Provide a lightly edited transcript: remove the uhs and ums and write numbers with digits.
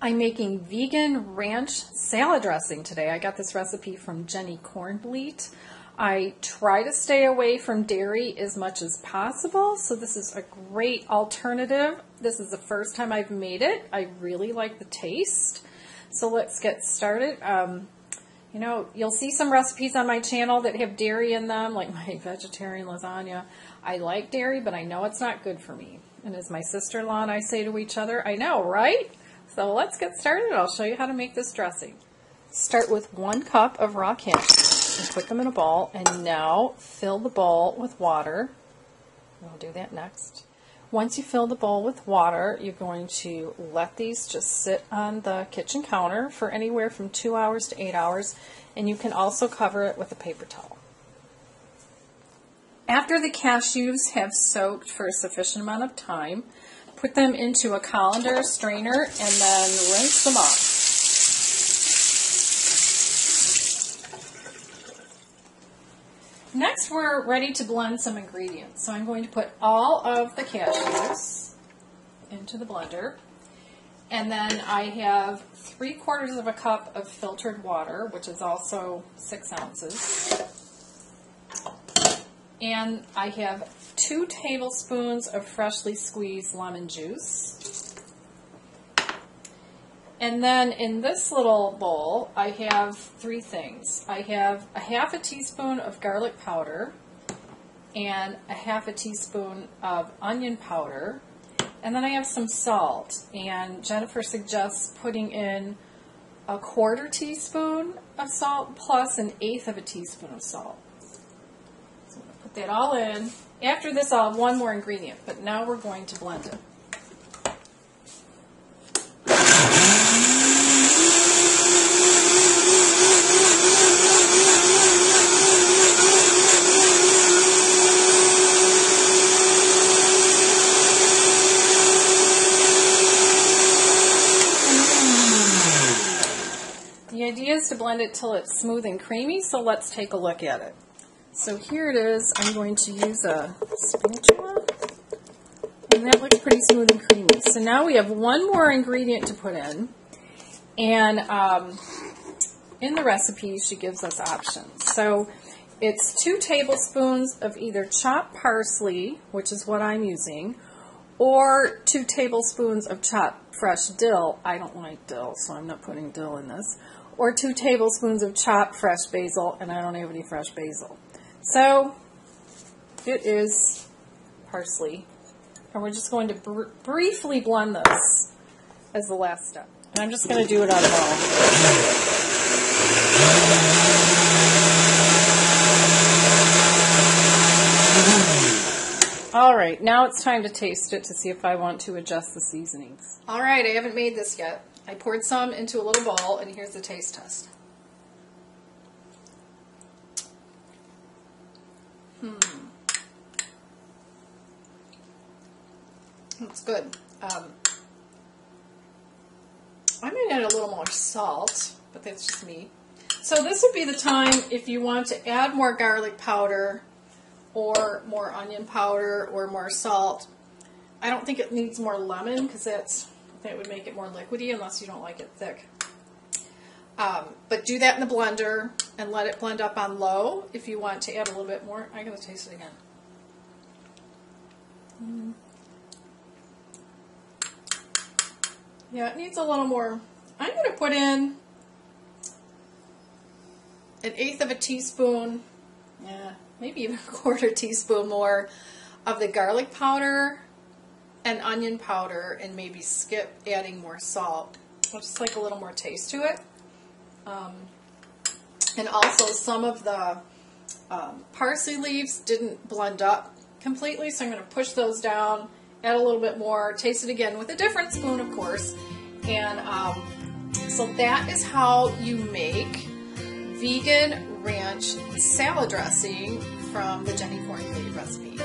I'm making vegan ranch salad dressing today. I got this recipe from Jenny Kornbleet. I try to stay away from dairy as much as possible, so this is a great alternative. This is the first time I've made it. I really like the taste. So let's get started. You know, you'll see some recipes on my channel that have dairy in them, like my vegetarian lasagna. I like dairy, but I know it's not good for me. And as my sister-in-law and I say to each other, I know, right? So let's get started. I'll show you how to make this dressing. Start with 1 cup of raw cashews and put them in a bowl. And now fill the bowl with water. We'll do that next. Once you fill the bowl with water, you're going to let these just sit on the kitchen counter for anywhere from 2 hours to 8 hours. And you can also cover it with a paper towel. After the cashews have soaked for a sufficient amount of time, put them into a colander strainer and then rinse them off. Next, we're ready to blend some ingredients. So I'm going to put all of the cashews into the blender. And then I have 3/4 of a cup of filtered water, which is also 6 ounces. And I have 2 tablespoons of freshly squeezed lemon juice. And then in this little bowl, I have 3 things. I have a 1/2 teaspoon of garlic powder and a 1/2 teaspoon of onion powder. And then I have some salt. And Jennifer suggests putting in a 1/4 teaspoon of salt plus an 1/8 teaspoon of salt. So I'm going to put that all in. After this, I'll have 1 more ingredient, but now we're going to blend it. The idea is to blend it till it's smooth and creamy, so let's take a look at it. So here it is. I'm going to use a spatula, and that looks pretty smooth and creamy. So now we have 1 more ingredient to put in, and in the recipe she gives us options. So it's 2 tablespoons of either chopped parsley, which is what I'm using, or 2 tablespoons of chopped fresh dill. I don't like dill, so I'm not putting dill in this. Or 2 tablespoons of chopped fresh basil, and I don't have any fresh basil. So it is parsley, and we're just going to briefly blend this as the last step. And I'm just going to do it on low. All right, now it's time to taste it to see if I want to adjust the seasonings. All right, I haven't made this yet. I poured some into a little bowl, and here's the taste test. It's good. I might add a little more salt, but that's just me. So this would be the time if you want to add more garlic powder or more onion powder or more salt. I don't think it needs more lemon because that would make it more liquidy unless you don't like it thick. But do that in the blender and let it blend up on low if you want to add a little bit more. I'm going to taste it again. Yeah, it needs a little more. I'm going to put in an 1/8 teaspoon, maybe even a 1/4 teaspoon more of the garlic powder and onion powder, and maybe skip adding more salt. I'll just like a little more taste to it. And also some of the parsley leaves didn't blend up completely, so I'm going to push those down, add a little bit more, taste it again with a different spoon, of course. And so that is how you make vegan ranch salad dressing from the Jenny Kornbleet recipe.